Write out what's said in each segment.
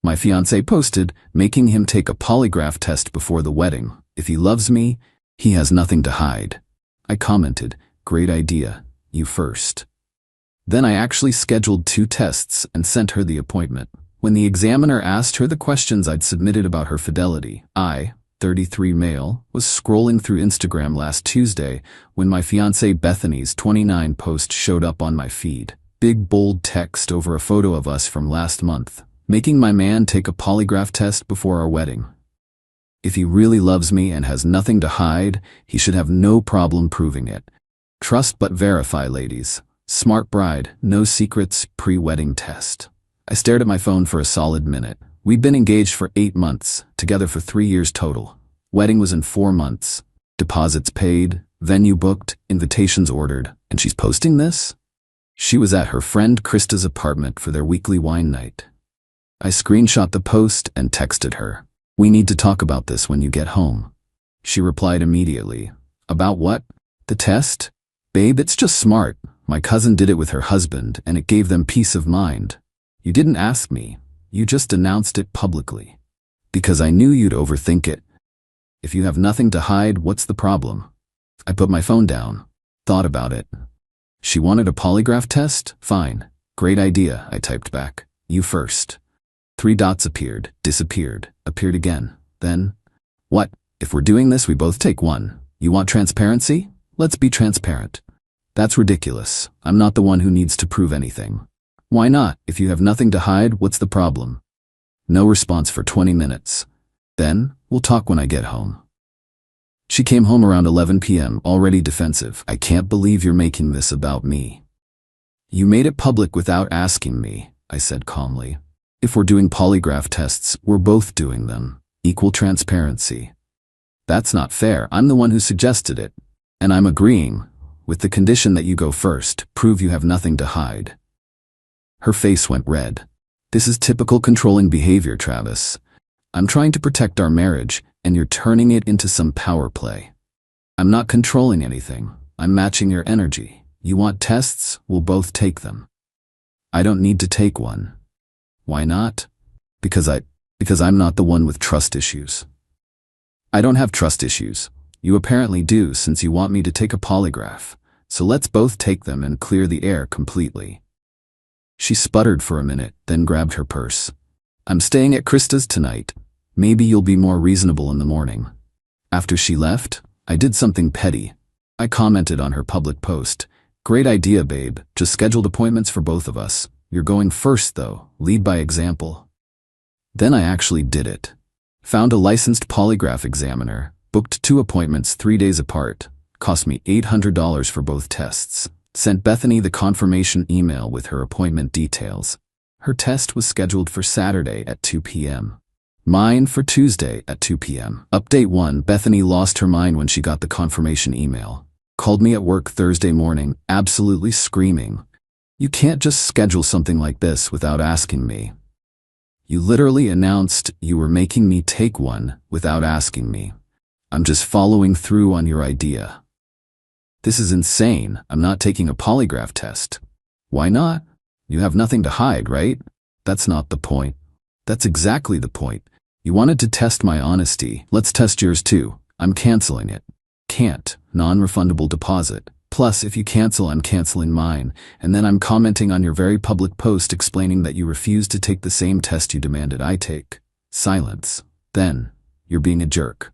My fiancé posted, making him take a polygraph test before the wedding. If he loves me, he has nothing to hide. I commented, great idea, you first. Then I actually scheduled 2 tests and sent her the appointment. When the examiner asked her the questions I'd submitted about her fidelity, I, 33 male, was scrolling through Instagram last Tuesday when my fiancée Bethany's 29 post showed up on my feed. Big bold text over a photo of us from last month, making my man take a polygraph test before our wedding. If he really loves me and has nothing to hide, he should have no problem proving it. Trust but verify, ladies. Smart bride, no secrets, pre-wedding test. I stared at my phone for a solid minute. We'd been engaged for 8 months, together for 3 years total. Wedding was in 4 months. Deposits paid, venue booked, invitations ordered, and she's posting this? She was at her friend Krista's apartment for their weekly wine night. I screenshot the post and texted her. We need to talk about this when you get home. She replied immediately. About what? The test? Babe, it's just smart. My cousin did it with her husband, and it gave them peace of mind. You didn't ask me. You just announced it publicly. Because I knew you'd overthink it. If you have nothing to hide, what's the problem? I put my phone down. Thought about it. She wanted a polygraph test? Fine. Great idea, I typed back. You first. 3 dots appeared, disappeared, appeared again. Then, what? If we're doing this, we both take 1. You want transparency? Let's be transparent. That's ridiculous. I'm not the one who needs to prove anything. Why not? If you have nothing to hide, what's the problem? No response for 20 minutes. Then, we'll talk when I get home. She came home around 11 p.m., already defensive. I can't believe you're making this about me. You made it public without asking me, I said calmly. If we're doing polygraph tests, we're both doing them. Equal transparency. That's not fair. I'm the one who suggested it. And I'm agreeing, with the condition that you go first, prove you have nothing to hide. Her face went red. This is typical controlling behavior, Travis. I'm trying to protect our marriage, and you're turning it into some power play. I'm not controlling anything. I'm matching your energy. You want tests? We'll both take them. I don't need to take one. Why not? Because I'm not the one with trust issues. I don't have trust issues. You apparently do, since you want me to take a polygraph. So let's both take them and clear the air completely. She sputtered for a minute, then grabbed her purse. I'm staying at Krista's tonight. Maybe you'll be more reasonable in the morning. After she left, I did something petty. I commented on her public post. Great idea, babe. Just scheduled appointments for both of us. You're going first, though. Lead by example. Then I actually did it. Found a licensed polygraph examiner. Booked 2 appointments 3 days apart. Cost me $800 for both tests. Sent Bethany the confirmation email with her appointment details. Her test was scheduled for Saturday at 2 p.m. Mine for Tuesday at 2 p.m. Update 1. Bethany lost her mind when she got the confirmation email. Called me at work Thursday morning, absolutely screaming. You can't just schedule something like this without asking me. You literally announced you were making me take one without asking me. I'm just following through on your idea. This is insane. I'm not taking a polygraph test. Why not? You have nothing to hide, right? That's not the point. That's exactly the point. You wanted to test my honesty. Let's test yours too. I'm canceling it. Can't. Non-refundable deposit. Plus, if you cancel, I'm canceling mine. And then I'm commenting on your very public post explaining that you refused to take the same test you demanded I take. Silence. Then, you're being a jerk.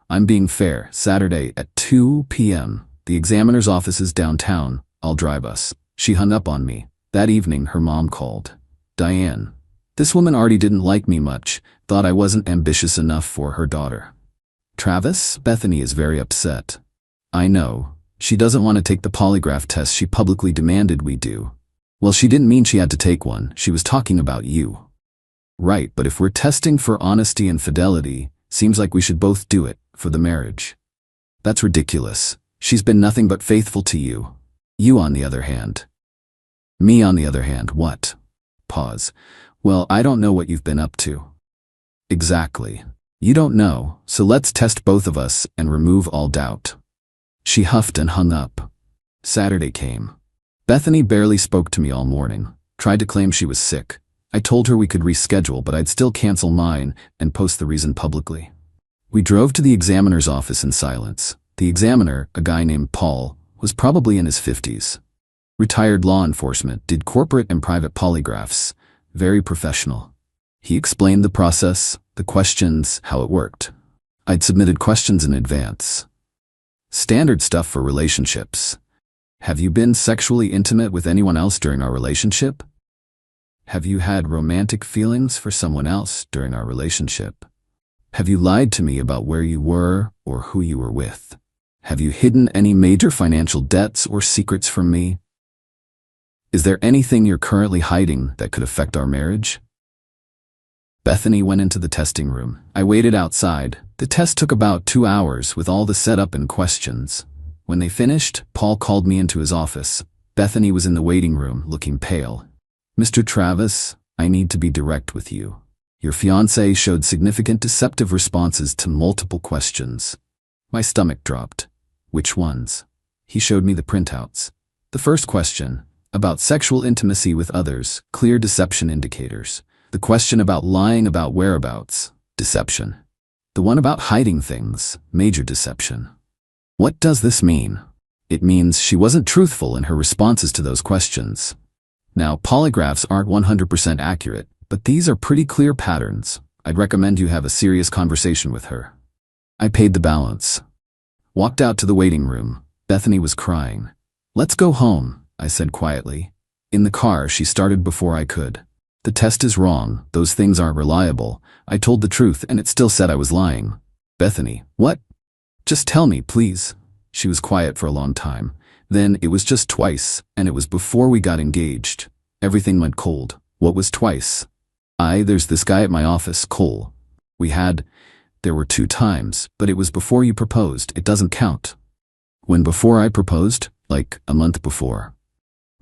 I'm being fair. Saturday at 2 p.m. The examiner's office is downtown. I'll drive us. She hung up on me. That evening, her mom called. Diane. This woman already didn't like me much, thought I wasn't ambitious enough for her daughter. Travis, Bethany is very upset. I know. She doesn't want to take the polygraph test she publicly demanded we do. Well, she didn't mean she had to take one. She was talking about you. Right, but if we're testing for honesty and fidelity, seems like we should both do it, for the marriage. That's ridiculous. She's been nothing but faithful to you. You on the other hand. Me on the other hand, what? Pause. Well, I don't know what you've been up to. Exactly. You don't know, so let's test both of us and remove all doubt. She huffed and hung up. Saturday came. Bethany barely spoke to me all morning, tried to claim she was sick. I told her we could reschedule, but I'd still cancel mine and post the reason publicly. We drove to the examiner's office in silence. The examiner, a guy named Paul, was probably in his 50s. Retired law enforcement, did corporate and private polygraphs. Very professional. He explained the process, the questions, how it worked. I'd submitted questions in advance. Standard stuff for relationships. Have you been sexually intimate with anyone else during our relationship? Have you had romantic feelings for someone else during our relationship? Have you lied to me about where you were or who you were with? Have you hidden any major financial debts or secrets from me? Is there anything you're currently hiding that could affect our marriage? Bethany went into the testing room. I waited outside. The test took about 2 hours with all the setup and questions. When they finished, Paul called me into his office. Bethany was in the waiting room, looking pale. Mr. Travis, I need to be direct with you. Your fiancé showed significant deceptive responses to multiple questions. My stomach dropped. Which ones? He showed me the printouts. The first question, about sexual intimacy with others, clear deception indicators. The question about lying about whereabouts, deception. The one about hiding things, major deception. What does this mean? It means she wasn't truthful in her responses to those questions. Now, polygraphs aren't 100% accurate, but these are pretty clear patterns. I'd recommend you have a serious conversation with her. I paid the balance. Walked out to the waiting room. Bethany was crying. Let's go home, I said quietly. In the car, she started before I could. The test is wrong. Those things aren't reliable. I told the truth, and it still said I was lying. Bethany, what? Just tell me, please. She was quiet for a long time. Then it was just twice, and it was before we got engaged. Everything went cold. What was twice? There's this guy at my office, Cole. There were 2 times, but it was before you proposed. It doesn't count. When before I proposed? Like a month before.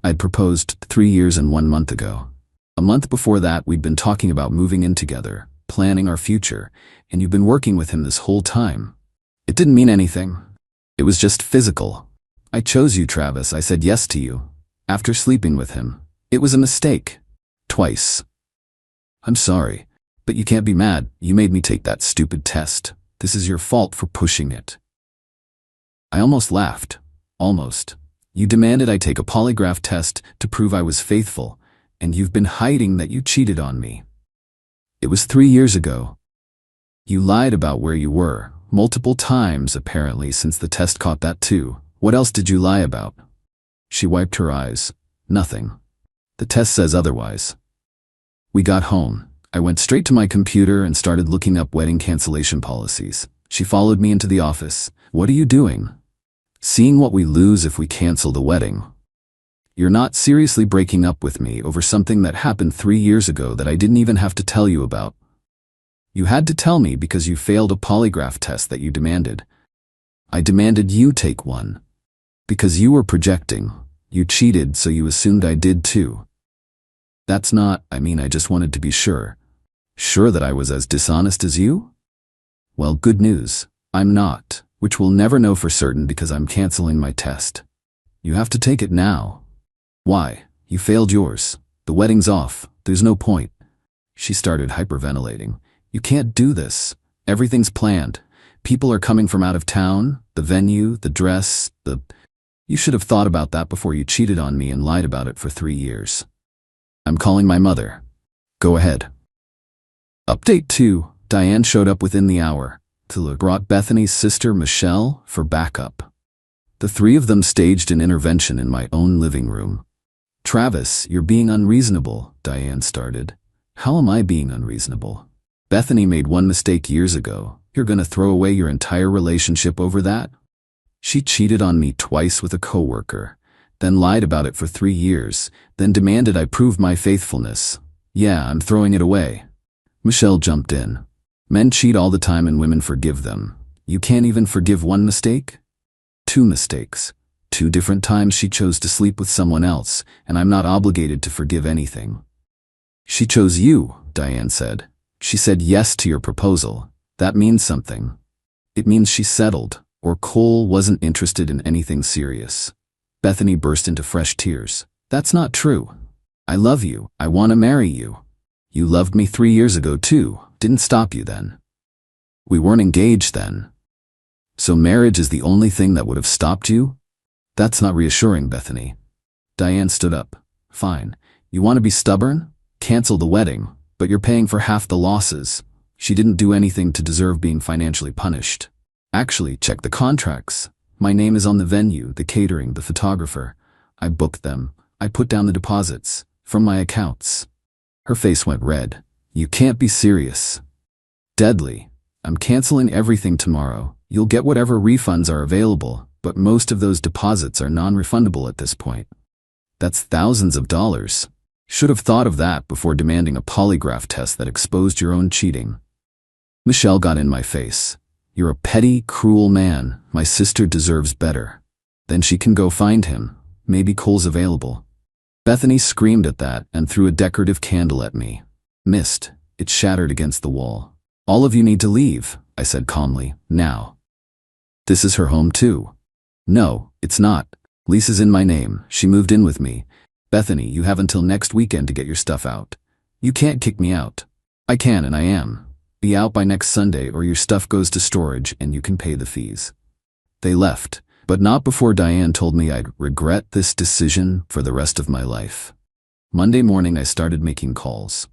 I'd proposed 3 years and 1 month ago. A month before that, we'd been talking about moving in together, planning our future, and you've been working with him this whole time. It didn't mean anything. It was just physical. I chose you, Travis. I said yes to you. After sleeping with him. It was a mistake. Twice. I'm sorry, but you can't be mad. You made me take that stupid test. This is your fault for pushing it. I almost laughed. Almost. You demanded I take a polygraph test to prove I was faithful, and you've been hiding that you cheated on me. It was 3 years ago. You lied about where you were, multiple times apparently, since the test caught that too. What else did you lie about? She wiped her eyes. Nothing. The test says otherwise. We got home. I went straight to my computer and started looking up wedding cancellation policies. She followed me into the office. What are you doing? Seeing what we lose if we cancel the wedding. You're not seriously breaking up with me over something that happened 3 years ago that I didn't even have to tell you about. You had to tell me because you failed a polygraph test that you demanded. I demanded you take one. Because you were projecting. You cheated, so you assumed I did too. I just wanted to be sure. Sure that I was as dishonest as you? Well, good news. I'm not, which we'll never know for certain because I'm canceling my test. You have to take it now. Why? You failed yours. The wedding's off. There's no point. She started hyperventilating. You can't do this. Everything's planned. People are coming from out of town, the venue, the dress, You should have thought about that before you cheated on me and lied about it for 3 years. I'm calling my mother. Go ahead. Update 2. Diane showed up within the hour. Tula brought Bethany's sister, Michelle, for backup. The 3 of them staged an intervention in my own living room. Travis, you're being unreasonable, Diane started. How am I being unreasonable? Bethany made one mistake years ago. You're gonna throw away your entire relationship over that? She cheated on me twice with a coworker, then lied about it for 3 years, then demanded I prove my faithfulness. Yeah, I'm throwing it away. Michelle jumped in. Men cheat all the time and women forgive them. You can't even forgive one mistake? 2 mistakes. 2 different times she chose to sleep with someone else, and I'm not obligated to forgive anything. She chose you, Diane said. She said yes to your proposal. That means something. It means she settled, or Cole wasn't interested in anything serious. Bethany burst into fresh tears. That's not true. I love you. I want to marry you. You loved me 3 years ago too. Didn't stop you then. We weren't engaged then. So marriage is the only thing that would have stopped you? That's not reassuring, Bethany. Diane stood up. Fine. You want to be stubborn? Cancel the wedding, but you're paying for half the losses. She didn't do anything to deserve being financially punished. Actually, check the contracts. My name is on the venue, the catering, the photographer. I booked them. I put down the deposits from my accounts. Her face went red. You can't be serious. Deadly. I'm canceling everything tomorrow. You'll get whatever refunds are available, but most of those deposits are non-refundable at this point. That's thousands of dollars. Should have thought of that before demanding a polygraph test that exposed your own cheating. Michelle got in my face. You're a petty, cruel man. My sister deserves better. Then she can go find him. Maybe Cole's available. Bethany screamed at that and threw a decorative candle at me. Missed. It shattered against the wall. All of you need to leave, I said calmly. Now. This is her home too. No, it's not. Lisa's in my name. She moved in with me. Bethany, you have until next weekend to get your stuff out. You can't kick me out. I can, and I am. Be out by next Sunday or your stuff goes to storage and you can pay the fees. They left, but not before Diane told me I'd regret this decision for the rest of my life. Monday morning I started making calls.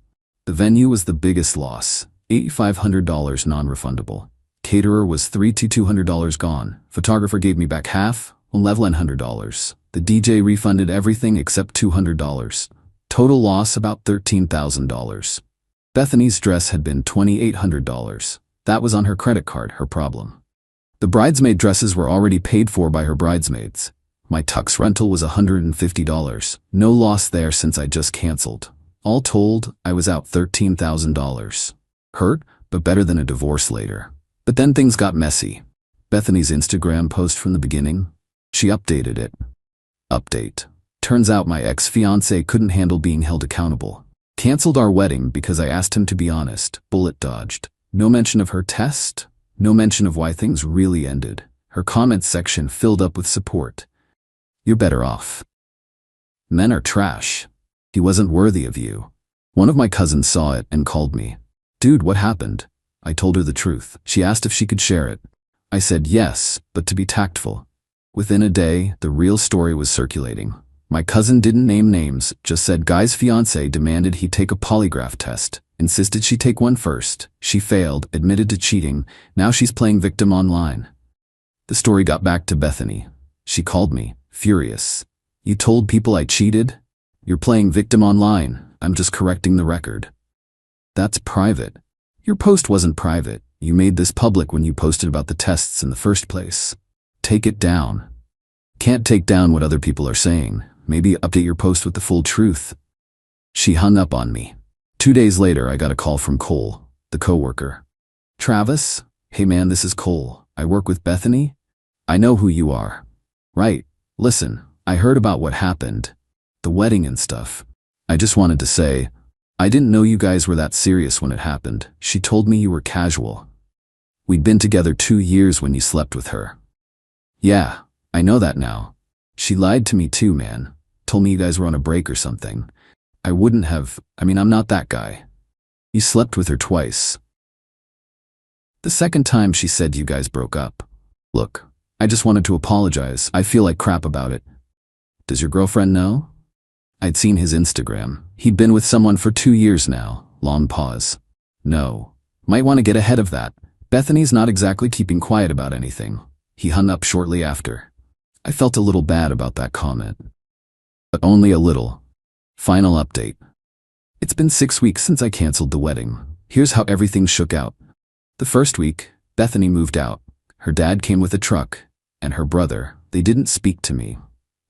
The venue was the biggest loss, $8,500 non-refundable. Caterer was $3,200 gone. Photographer gave me back half, $1,100. The DJ refunded everything except $200. Total loss about $13,000. Bethany's dress had been $2,800. That was on her credit card, her problem. The bridesmaid dresses were already paid for by her bridesmaids. My tux rental was $150. No loss there since I just canceled. All told, I was out $13,000. Hurt, but better than a divorce later. But then things got messy. Bethany's Instagram post from the beginning, she updated it. Update. Turns out my ex-fiancé couldn't handle being held accountable. Canceled our wedding because I asked him to be honest. Bullet dodged. No mention of her test. No mention of why things really ended. Her comments section filled up with support. You're better off. Men are trash. He wasn't worthy of you. One of my cousins saw it and called me. Dude, what happened? I told her the truth. She asked if she could share it. I said yes, but to be tactful. Within a day, the real story was circulating. My cousin didn't name names, just said guy's fiancé demanded he take a polygraph test, insisted she take one first. She failed, admitted to cheating. Now she's playing victim online. The story got back to Bethany. She called me, furious. You told people I cheated? You're playing victim online. I'm just correcting the record. That's private. Your post wasn't private. You made this public when you posted about the tests in the first place. Take it down. Can't take down what other people are saying. Maybe update your post with the full truth. She hung up on me. 2 days later, I got a call from Cole, the coworker. Travis? Hey man, this is Cole. I work with Bethany. I know who you are. Right. Listen, I heard about what happened. The wedding and stuff. I just wanted to say, I didn't know you guys were that serious when it happened. She told me you were casual. We'd been together 2 years when you slept with her. Yeah, I know that now. She lied to me too, man. Told me you guys were on a break or something. I wouldn't have, I'm not that guy. You slept with her twice. The second time she said you guys broke up. Look, I just wanted to apologize. I feel like crap about it. Does your girlfriend know? I'd seen his Instagram. He'd been with someone for 2 years now. Long pause. No. Might want to get ahead of that. Bethany's not exactly keeping quiet about anything. He hung up shortly after. I felt a little bad about that comment. But only a little. Final update. It's been 6 weeks since I canceled the wedding. Here's how everything shook out. The first week, Bethany moved out. Her dad came with a truck, and her brother. They didn't speak to me.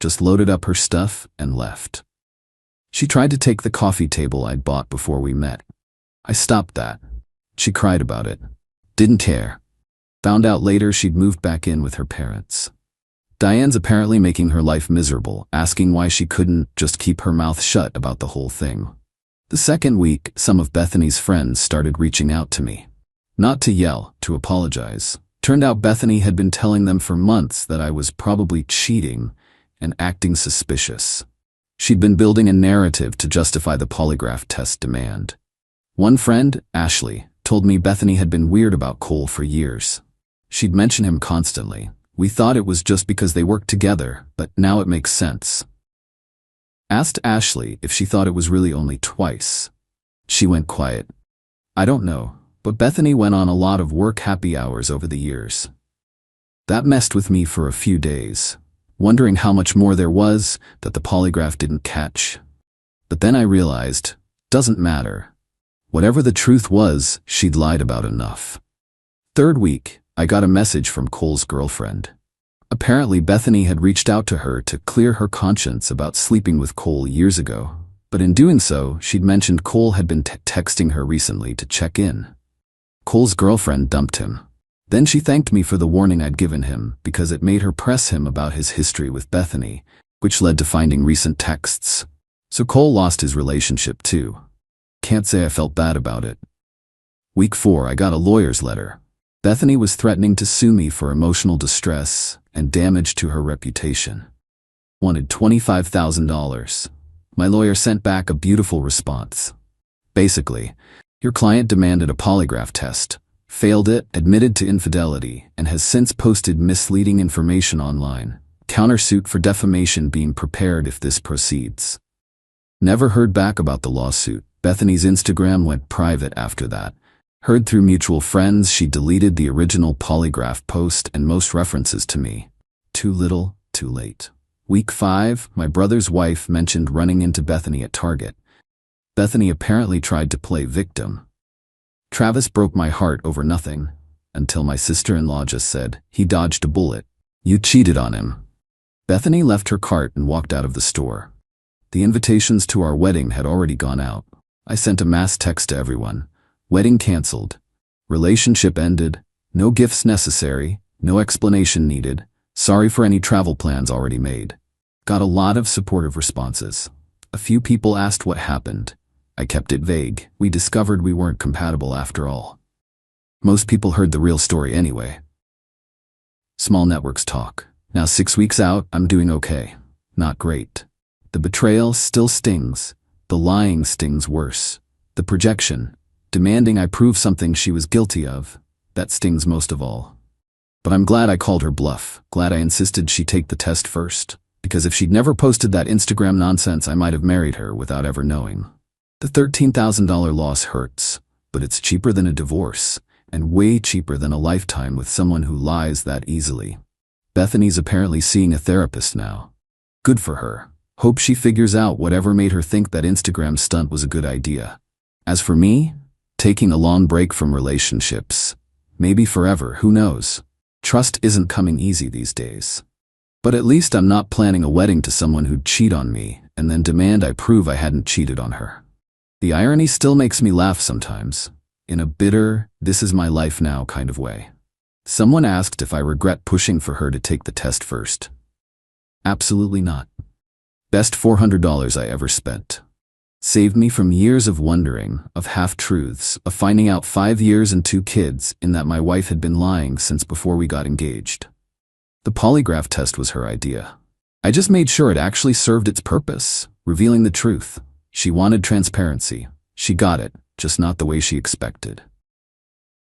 Just loaded up her stuff and left. She tried to take the coffee table I'd bought before we met. I stopped that. She cried about it. Didn't care. Found out later she'd moved back in with her parents. Diane's apparently making her life miserable, asking why she couldn't just keep her mouth shut about the whole thing. The second week, some of Bethany's friends started reaching out to me. Not to yell, to apologize. Turned out Bethany had been telling them for months that I was probably cheating and acting suspicious. She'd been building a narrative to justify the polygraph test demand. One friend, Ashley, told me Bethany had been weird about Cole for years. She'd mention him constantly. We thought it was just because they worked together, but now it makes sense. Asked Ashley if she thought it was really only twice. She went quiet. I don't know, but Bethany went on a lot of work happy hours over the years. That messed with me for a few days, wondering how much more there was that the polygraph didn't catch. But then I realized, doesn't matter. Whatever the truth was, she'd lied about enough. Third week, I got a message from Cole's girlfriend. Apparently Bethany had reached out to her to clear her conscience about sleeping with Cole years ago, but in doing so, she'd mentioned Cole had been texting her recently to check in. Cole's girlfriend dumped him. Then she thanked me for the warning I'd given him because it made her press him about his history with Bethany, which led to finding recent texts. So Cole lost his relationship too. Can't say I felt bad about it. Week 4, I got a lawyer's letter. Bethany was threatening to sue me for emotional distress and damage to her reputation. Wanted $25,000. My lawyer sent back a beautiful response. Basically, your client demanded a polygraph test, failed it, admitted to infidelity, and has since posted misleading information online. Countersuit for defamation being prepared if this proceeds. Never heard back about the lawsuit. Bethany's Instagram went private after that. Heard through mutual friends she deleted the original polygraph post and most references to me. Too little, too late. Week 5, my brother's wife mentioned running into Bethany at Target. Bethany apparently tried to play victim. Travis broke my heart over nothing, until my sister-in-law just said, he dodged a bullet. You cheated on him. Bethany left her cart and walked out of the store. The invitations to our wedding had already gone out. I sent a mass text to everyone. Wedding canceled. Relationship ended. No gifts necessary. No explanation needed. Sorry for any travel plans already made. Got a lot of supportive responses. A few people asked what happened. I kept it vague. We discovered we weren't compatible after all. Most people heard the real story anyway. Small networks talk. Now 6 weeks out, I'm doing okay. Not great. The betrayal still stings. The lying stings worse. The projection, demanding I prove something she was guilty of, that stings most of all. But I'm glad I called her bluff, glad I insisted she take the test first, because if she'd never posted that Instagram nonsense, I might have married her without ever knowing. The $13,000 loss hurts, but it's cheaper than a divorce, and way cheaper than a lifetime with someone who lies that easily. Bethany's apparently seeing a therapist now. Good for her. Hope she figures out whatever made her think that Instagram stunt was a good idea. As for me, taking a long break from relationships, maybe forever, who knows? Trust isn't coming easy these days. But at least I'm not planning a wedding to someone who'd cheat on me and then demand I prove I hadn't cheated on her. The irony still makes me laugh sometimes, in a bitter, this is my life now kind of way. Someone asked if I regret pushing for her to take the test first. Absolutely not. Best $400 I ever spent. Saved me from years of wondering, of half-truths, of finding out 5 years and 2 kids in that my wife had been lying since before we got engaged. The polygraph test was her idea. I just made sure it actually served its purpose, revealing the truth. She wanted transparency. She got it, just not the way she expected.